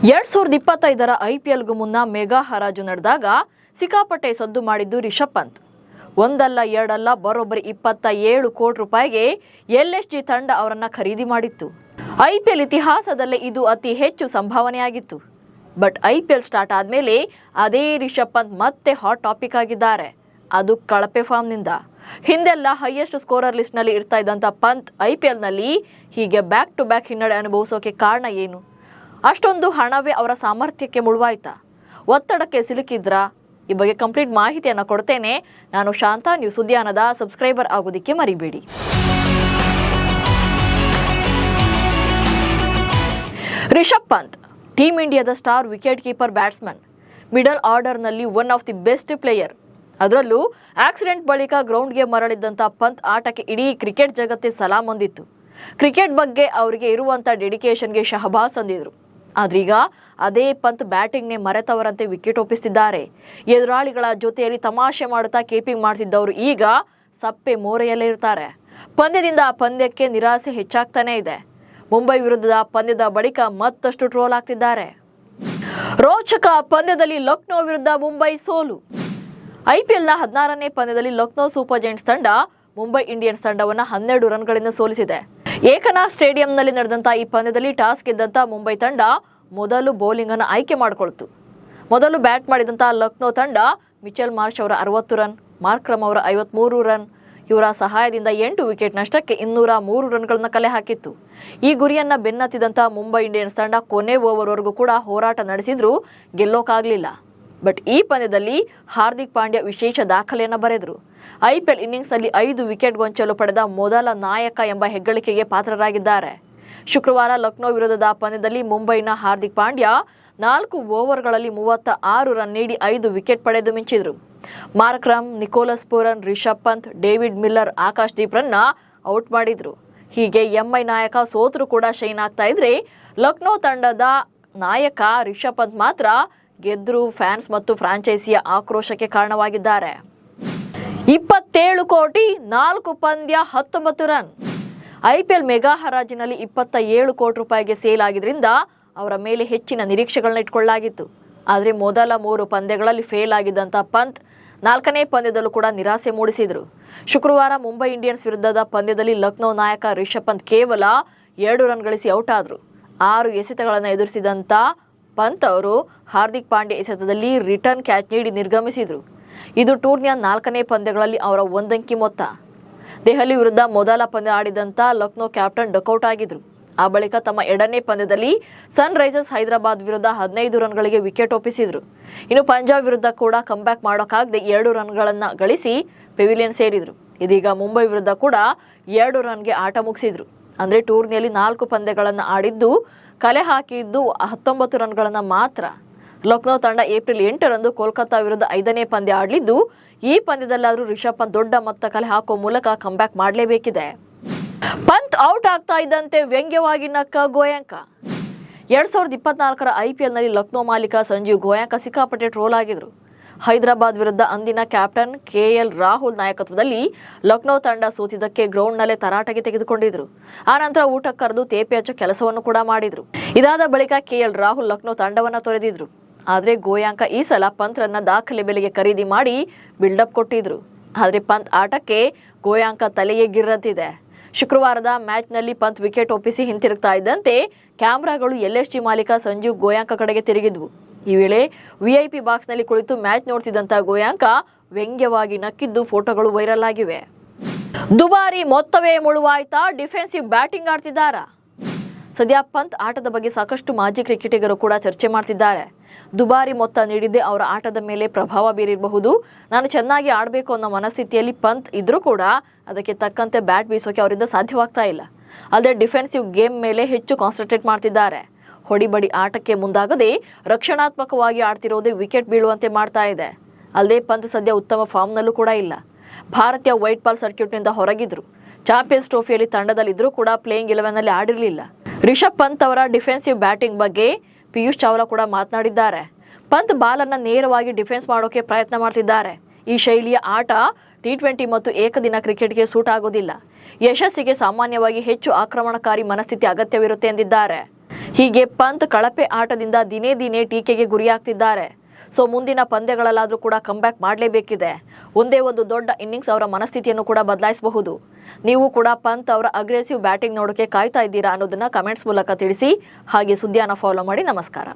2025ರ ಐಪಿಎಲ್ಗೂ ಮುನ್ನ ಮೆಗಾ ಹರಾಜು ನಡೆದಾಗ ಸಿಕ್ಕಾಪಟ್ಟೆ ಸದ್ದು ಮಾಡಿದ್ದು ರಿಷಬ್ ಪಂತ್. ಒಂದಲ್ಲ ಎರಡಲ್ಲ ಬರೋಬ್ಬರಿ 27 ಕೋಟಿ ರೂಪಾಯಿಗೆ ಎಲ್ಎಸ್ಜಿ ತಂಡ ಅವರನ್ನ ಖರೀದಿ ಮಾಡಿತ್ತು. ಐಪಿಎಲ್ ಇತಿಹಾಸದಲ್ಲೇ ಇದು ಅತಿ ಹೆಚ್ಚು ಸಂಭಾವನೆಯಾಗಿತ್ತು. ಬಟ್ ಐಪಿಎಲ್ ಸ್ಟಾರ್ಟ್ ಆದ್ಮೇಲೆ ಅದೇ ರಿಷಬ್ ಪಂತ್ ಮತ್ತೆ ಹಾಟ್ ಟಾಪಿಕ್ ಆಗಿದ್ದಾರೆ. ಅದು ಕಳಪೆ ಫಾರ್ಮ್ನಿಂದ. ಹಿಂದೆಲ್ಲ ಹೈಯೆಸ್ಟ್ ಸ್ಕೋರರ್ ಲಿಸ್ಟ್ ನಲ್ಲಿ ಇರ್ತಾ ಇದ್ದಂತ ಪಂತ್ ಐಪಿಎಲ್ನಲ್ಲಿ ಹೀಗೆ ಬ್ಯಾಕ್ ಟು ಬ್ಯಾಕ್ ಹಿನ್ನಡೆ ಅನುಭವಿಸೋಕೆ ಕಾರಣ ಏನು? ಅಷ್ಟೊಂದು ಹಣವೇ ಅವರ ಸಾಮರ್ಥ್ಯಕ್ಕೆ ಮುಳುವಾಯ್ತಾ? ಒತ್ತಡಕ್ಕೆ ಸಿಲುಕಿದ್ರಾ? ಈ ಬಗ್ಗೆ ಕಂಪ್ಲೀಟ್ ಮಾಹಿತಿಯನ್ನು ಕೊಡ್ತೇನೆ. ನಾನು ಶಾಂತಾ, ನ್ಯೂಸ್ ಉದ್ಯಾನದ ಸಬ್ಸ್ಕ್ರೈಬರ್ ಆಗೋದಕ್ಕೆ ಮರಿಬೇಡಿ. ರಿಷಬ್ ಪಂತ್ ಟೀಮ್ ಇಂಡಿಯಾದ star wicket keeper batsman, middle ಆರ್ಡರ್ನಲ್ಲಿ one of the best player. ಅದರಲ್ಲೂ ಆಕ್ಸಿಡೆಂಟ್ ಬಳಿಕ ಗ್ರೌಂಡ್ಗೆ ಮರಳಿದ್ದಂಥ ಪಂತ್ ಆಟಕ್ಕೆ ಇಡೀ ಕ್ರಿಕೆಟ್ ಜಗತ್ತೇ ಸಲಾಂ ಹೊಂದಿತ್ತು. ಕ್ರಿಕೆಟ್ ಬಗ್ಗೆ ಅವರಿಗೆ ಇರುವಂಥ ಡೆಡಿಕೇಶನ್ಗೆ ಶಹಬಾಸ್ ಅಂದಿದ್ರು. ಆದ್ರೀಗ ಅದೇ ಪಂತ್ ಬ್ಯಾಟಿಂಗ್ನೇ ಮರೆತವರಂತೆ ವಿಕೆಟ್ ಒಪ್ಪಿಸ್ತಿದ್ದಾರೆ. ಎದುರಾಳಿಗಳ ಜೊತೆಯಲ್ಲಿ ತಮಾಷೆ ಮಾಡುತ್ತಾ ಕೀಪಿಂಗ್ ಮಾಡ್ತಿದ್ದವರು ಈಗ ಸಪ್ಪೆ ಮೋರೆಯಲ್ಲೇ ಇರ್ತಾರೆ. ಪಂದ್ಯದಿಂದ ಪಂದ್ಯಕ್ಕೆ ನಿರಾಸೆ ಹೆಚ್ಚಾಗ್ತಾನೆ ಇದೆ. ಮುಂಬೈ ವಿರುದ್ಧದ ಪಂದ್ಯದ ಬಳಿಕ ಮತ್ತಷ್ಟು ಟ್ರೋಲ್ ಆಗ್ತಿದ್ದಾರೆ. ರೋಚಕ ಪಂದ್ಯದಲ್ಲಿ ಲಕ್ನೋ ವಿರುದ್ಧ ಮುಂಬೈ ಸೋಲು. ಐಪಿಎಲ್ನ 16ನೇ ಪಂದ್ಯದಲ್ಲಿ ಲಕ್ನೋ ಸೂಪರ್ ಜೈಂಟ್ಸ್ ತಂಡ ಮುಂಬೈ ಇಂಡಿಯನ್ಸ್ ತಂಡವನ್ನು 12 ರನ್ಗಳಿಂದ ಸೋಲಿಸಿದೆ. ಏಕನಾಥ್ ಸ್ಟೇಡಿಯಂನಲ್ಲಿ ನಡೆದಂತ ಈ ಪಂದ್ಯದಲ್ಲಿ ಟಾಸ್ ಗೆದ್ದಂತ ಮುಂಬೈ ತಂಡ ಮೊದಲು ಬೌಲಿಂಗ್ ಅನ್ನು ಆಯ್ಕೆ ಮಾಡಿಕೊಳ್ತು. ಮೊದಲು ಬ್ಯಾಟ್ ಮಾಡಿದಂತ ಲಕ್ನೋ ತಂಡ ಮಿಚೆಲ್ ಮಾರ್ಷ್ ಅವರ 60 ರನ್, ಮಾರ್ಕ್ರಮ್ ಅವರ 53 ರನ್ ಇವರ ಸಹಾಯದಿಂದ 8 ವಿಕೆಟ್ ನಷ್ಟಕ್ಕೆ 203 ರನ್ಗಳನ್ನು ಕಲೆ ಹಾಕಿತ್ತು. ಈ ಗುರಿಯನ್ನ ಬೆನ್ನತ್ತಿದಂತ ಮುಂಬೈ ಇಂಡಿಯನ್ಸ್ ತಂಡ ಕೊನೆ ಓವರ್ವರೆಗೂ ಕೂಡ ಹೋರಾಟ ನಡೆಸಿದ್ರೂ ಗೆಲ್ಲೋಕಾಗ್ಲಿಲ್ಲ. ಬಟ್ ಈ ಪಂದ್ಯದಲ್ಲಿ ಹಾರ್ದಿಕ್ ಪಾಂಡ್ಯ ವಿಶೇಷ ದಾಖಲೆಯನ್ನು ಬರೆದರು. ಐಪಿಎಲ್ ಇನ್ನಿಂಗ್ಸ್ನಲ್ಲಿ 5 ವಿಕೆಟ್ ಗೊಂಚಲು ಪಡೆದ ಮೊದಲ ನಾಯಕ ಎಂಬ ಹೆಗ್ಗಳಿಕೆಗೆ ಪಾತ್ರರಾಗಿದ್ದಾರೆ. ಶುಕ್ರವಾರ ಲಕ್ನೋ ವಿರುದ್ಧದ ಪಂದ್ಯದಲ್ಲಿ ಮುಂಬೈನ ಹಾರ್ದಿಕ್ ಪಾಂಡ್ಯ 4 ಓವರ್ಗಳಲ್ಲಿ 36 ರನ್ ನೀಡಿ 5 ವಿಕೆಟ್ ಪಡೆದು ಮಿಂಚಿದ್ರು. Markram, Nicholas Pooran, Rishabh Pant, David Miller, Akash ದೀಪ್ರನ್ನ ಔಟ್ ಮಾಡಿದ್ರು. ಹೀಗೆ ಎಂಐ ನಾಯಕ ಸೋತರು ಕೂಡ ಶೈನ್ ಆಗ್ತಾ ಇದ್ರೆ, ಲಕ್ನೋ ತಂಡದ ನಾಯಕ ರಿಷಬ್ ಪಂತ್ ಮಾತ್ರ ಗೆದ್ರು ಫ್ಯಾನ್ಸ್ ಮತ್ತು ಫ್ರಾಂಚೈಸಿಯ ಆಕ್ರೋಶಕ್ಕೆ ಕಾರಣವಾಗಿದ್ದಾರೆ. 27 ಕೋಟಿ 4 ಪಂದ್ಯ 19 ರನ್. ಐಪಿಎಲ್ ಮೆಗಾ ಹರಾಜಿನಲ್ಲಿ 27 ಕೋಟಿ ರೂಪಾಯಿಗೆ ಸೇಲ್ ಆಗಿದ್ರಿಂದ ಅವರ ಮೇಲೆ ಹೆಚ್ಚಿನ ನಿರೀಕ್ಷೆಗಳನ್ನ ಇಟ್ಕೊಳ್ಳಲಾಗಿತ್ತು. ಆದರೆ ಮೊದಲ 3 ಪಂದ್ಯಗಳಲ್ಲಿ ಫೇಲ್ ಆಗಿದ್ದಂಥ ಪಂತ್ 4ನೇ ಪಂದ್ಯದಲ್ಲೂ ಕೂಡ ನಿರಾಸೆ ಮೂಡಿಸಿದ್ರು. ಶುಕ್ರವಾರ ಮುಂಬೈ ಇಂಡಿಯನ್ಸ್ ವಿರುದ್ಧದ ಪಂದ್ಯದಲ್ಲಿ ಲಕ್ನೋ ನಾಯಕ ರಿಷಬ್ ಪಂತ್ ಕೇವಲ 2 ರನ್ ಗಳಿಸಿ ಔಟ್ ಆದ್ರು. 6 ಎಸೆತಗಳನ್ನು ಎದುರಿಸಿದಂಥ ಪಂತ್ ಅವರು ಹಾರ್ದಿಕ್ ಪಾಂಡ್ಯ ಎಸೆತದಲ್ಲಿ ರಿಟರ್ನ್ ಕ್ಯಾಚ್ ನೀಡಿ ನಿರ್ಗಮಿಸಿದ್ರು. ಇದು ಟೂರ್ನಿಯ 4ನೇ ಪಂದ್ಯಗಳಲ್ಲಿ ಅವರ ಒಂದಂಕಿ ಮೊತ್ತ. ದೆಹಲಿ ವಿರುದ್ಧ ಮೊದಲ ಪಂದ್ಯ ಆಡಿದಂಥ ಲಕ್ನೋ ಕ್ಯಾಪ್ಟನ್ ಡಕೌಟ್ ಆಗಿದ್ರು. ಆ ಬಳಿಕ ತಮ್ಮ 2ನೇ ಪಂದ್ಯದಲ್ಲಿ ಸನ್ ರೈಸರ್ಸ್ ಹೈದರಾಬಾದ್ ವಿರುದ್ಧ 15 ರನ್ಗಳಿಗೆ ವಿಕೆಟ್ ಒಪ್ಪಿಸಿದ್ರು. ಇನ್ನು ಪಂಜಾಬ್ ವಿರುದ್ಧ ಕೂಡ ಕಂಬ್ಯಾಕ್ ಮಾಡೋಕ್ಕಾಗದೆ 2 ರನ್ಗಳನ್ನು ಗಳಿಸಿ ಪೆವಿಲಿಯನ್ ಸೇರಿದ್ರು. ಇದೀಗ ಮುಂಬೈ ವಿರುದ್ಧ ಕೂಡ 2 ರನ್ಗೆ ಆಟ ಮುಗಿಸಿದ್ರು. ಅಂದರೆ ಟೂರ್ನಿಯಲ್ಲಿ 4 ಪಂದ್ಯಗಳನ್ನು ಆಡಿದ್ದು ಕಲೆ ಹಾಕಿದ್ದು 19 ರನ್ಗಳನ್ನು ಮಾತ್ರ. ಲಕ್ನೋ ತಂಡ ಏಪ್ರಿಲ್ 8ರಂದು ಕೋಲ್ಕತ್ತಾ ವಿರುದ್ಧ 5ನೇ ಪಂದ್ಯ ಆಡಲಿದ್ದು, ಈ ಪಂದ್ಯದಲ್ಲಾದರೂ ರಿಷಬ್ ಪಂತ್ ದೊಡ್ಡ ಮೊತ್ತ ಕಲೆ ಹಾಕುವ ಮೂಲಕ ಕಂಬ್ಯಾಕ್ ಮಾಡಲೇಬೇಕಿದೆ. ಪಂತ್ ಔಟ್ ಆಗ್ತಾ ಇದ್ದಂತೆ ವ್ಯಂಗ್ಯವಾಗಿ ನಕ್ಕ ಗೋಯಂಕ. 2024ರ ಐಪಿಎಲ್ನಲ್ಲಿ ಲಕ್ನೋ ಮಾಲೀಕ ಸಂಜೀವ್ ಗೋಯಂಕ ಸಿಕ್ಕಾಪಟ್ಟೆ ಟ್ರೋಲ್ ಆಗಿದ್ರು. ಹೈದರಾಬಾದ್ ವಿರುದ್ಧ ಅಂದಿನ ಕ್ಯಾಪ್ಟನ್ ಕೆಎಲ್ ರಾಹುಲ್ ನಾಯಕತ್ವದಲ್ಲಿ ಲಕ್ನೋ ತಂಡ ಸೋತಿದ್ದಕ್ಕೆ ಗ್ರೌಂಡ್ನಲ್ಲೇ ತರಾಟೆಗೆ ತೆಗೆದುಕೊಂಡಿದ್ರು. ಆ ನಂತರ ಊಟಕ್ಕೆ ಕರೆದು ತೇಪೆ ಹಚ್ಚೋ ಕೆಲಸವನ್ನು ಕೂಡ ಮಾಡಿದ್ರು. ಇದಾದ ಬಳಿಕ ಕೆಎಲ್ ರಾಹುಲ್ ಲಕ್ನೋ ತಂಡವನ್ನು ತೊರೆದಿದ್ರು. ಆದರೆ ಗೋಯಾಂಕ ಈ ಸಲ ಪಂತ್ರನ್ನ ದಾಖಲೆ ಬೆಲೆಗೆ ಖರೀದಿ ಮಾಡಿ ಬಿಲ್ಡಪ್ ಕೊಟ್ಟಿದ್ರು. ಆದರೆ ಪಂತ್ ಆಟಕ್ಕೆ ಗೋಯಾಂಕ ತಲೆಯೇ ಗಿರ್ರಂತಿದೆ. ಶುಕ್ರವಾರದ ಮ್ಯಾಚ್ನಲ್ಲಿ ಪಂತ್ ವಿಕೆಟ್ ಒಪ್ಪಿಸಿ ಹಿಂತಿರುಗ್ತಾ ಇದ್ದಂತೆ ಕ್ಯಾಮ್ರಾಗಳು ಎಲ್ಎಸ್ಜಿ ಮಾಲೀಕ ಸಂಜೀವ್ ಗೋಯಾಂಕ ಕಡೆಗೆ ತಿರುಗಿದ್ವು. ಈ ವೇಳೆ ವಿಐಪಿ ಬಾಕ್ಸ್ನಲ್ಲಿ ಕುಳಿತು ಮ್ಯಾಚ್ ನೋಡ್ತಿದ್ದಂಥ ಗೋಯಾಂಕ ವ್ಯಂಗ್ಯವಾಗಿ ನಕ್ಕಿದ್ದು ಫೋಟೋಗಳು ವೈರಲ್ ಆಗಿವೆ. ದುಬಾರಿ ಮೊತ್ತವೇ ಮುಳುವಾಯ್ತಾ? Defensive batting ಆಡ್ತಿದ್ದಾರಾ? ಸದ್ಯ ಪಂತ್ ಆಟದ ಬಗ್ಗೆ ಸಾಕಷ್ಟು ಮಾಜಿ ಕ್ರಿಕೆಟಿಗರು ಕೂಡ ಚರ್ಚೆ ಮಾಡ್ತಿದ್ದಾರೆ. ದುಬಾರಿ ಮೊತ್ತ ನೀಡಿದ್ದೇ ಅವರ ಆಟದ ಮೇಲೆ ಪ್ರಭಾವ ಬೀರಿರಬಹುದು. ನಾನು ಚೆನ್ನಾಗಿ ಆಡಬೇಕು ಅನ್ನೋ ಮನಸ್ಥಿತಿಯಲ್ಲಿ ಪಂತ್ ಇದ್ರೂ ಕೂಡ ಅದಕ್ಕೆ ತಕ್ಕಂತೆ ಬ್ಯಾಟ್ ಬೀಸೋಕೆ ಅವರಿಂದ ಸಾಧ್ಯವಾಗ್ತಾ ಇಲ್ಲ. ಅಲ್ಲದೆ ಡಿಫೆನ್ಸಿವ್ ಗೇಮ್ ಮೇಲೆ ಹೆಚ್ಚು ಕಾನ್ಸಂಟ್ರೇಟ್ ಮಾಡ್ತಿದ್ದಾರೆ. ಹೊಡಿಬಡಿ ಆಟಕ್ಕೆ ಮುಂದಾಗದೆ ರಕ್ಷಣಾತ್ಮಕವಾಗಿ ಆಡ್ತಿರೋದೇ ವಿಕೆಟ್ ಬೀಳುವಂತೆ ಮಾಡ್ತಾ ಇದೆ. ಅಲ್ಲದೆ ಪಂತ್ ಸದ್ಯ ಉತ್ತಮ ಫಾರ್ಮ್ನಲ್ಲೂ ಕೂಡ ಇಲ್ಲ. ಭಾರತೀಯ ವೈಟ್ ಬಾಲ್ ಸರ್ಕ್ಯೂಟ್ನಿಂದ ಹೊರಗಿದ್ರು. ಚಾಂಪಿಯನ್ಸ್ ಟ್ರೋಫಿಯಲ್ಲಿ ತಂಡದಲ್ಲಿದ್ದರೂ ಕೂಡ ಪ್ಲೇಯಿಂಗ್ 11ನಲ್ಲಿ ಆಡಿರಲಿಲ್ಲ. ರಿಷಬ್ ಪಂತ್ ಅವರ ಡಿಫೆನ್ಸಿವ್ ಬ್ಯಾಟಿಂಗ್ ಬಗ್ಗೆ ಪಿಯೂಷ್ ಚಾವ್ಲಾ ಕೂಡ ಮಾತನಾಡಿದ್ದಾರೆ. ಪಂತ್ ಬಾಲನ್ನು ನೇರವಾಗಿ ಡಿಫೆನ್ಸ್ ಮಾಡೋಕೆ ಪ್ರಯತ್ನ ಮಾಡ್ತಿದ್ದಾರೆ. ಈ ಶೈಲಿಯ ಆಟ ಟಿ20 ಮತ್ತು ಏಕದಿನ ಕ್ರಿಕೆಟ್ಗೆ ಸೂಟ್ ಆಗೋದಿಲ್ಲ. ಯಶಸ್ಸಿಗೆ ಸಾಮಾನ್ಯವಾಗಿ ಹೆಚ್ಚು ಆಕ್ರಮಣಕಾರಿ ಮನಸ್ಥಿತಿ ಅಗತ್ಯವಿರುತ್ತೆ ಎಂದಿದ್ದಾರೆ. ಹೀಗೆ ಪಂತ್ ಕಳಪೆ ಆಟದಿಂದ ದಿನೇ ದಿನೇ ಟೀಕೆಗೆ ಗುರಿಯಾಗ್ತಿದ್ದಾರೆ. ಸೊ ಮುಂದಿನ ಪಂದ್ಯಗಳಲ್ಲಾದರೂ ಕೂಡ ಕಂಬ್ಯಾಕ್ ಮಾಡಲೇಬೇಕಿದೆ. ಒಂದೇ ಒಂದು ದೊಡ್ಡ ಇನ್ನಿಂಗ್ಸ್ ಅವರ ಮನಸ್ಥಿತಿಯನ್ನು ಕೂಡ ಬದಲಾಯಿಸಬಹುದು. ನೀವು ಕೂಡ ಪಂತ್ ಅವರ ಅಗ್ರೆಸಿವ್ ಬ್ಯಾಟಿಂಗ್ ನೋಡೋಕೆ ಕಾಯ್ತಾ ಇದ್ದೀರಾ ಅನ್ನೋದನ್ನ ಕಮೆಂಟ್ಸ್ ಮೂಲಕ ತಿಳಿಸಿ. ಹಾಗೆ ಸುದ್ದಿಯನ್ನು ಫಾಲೋ ಮಾಡಿ. ನಮಸ್ಕಾರ.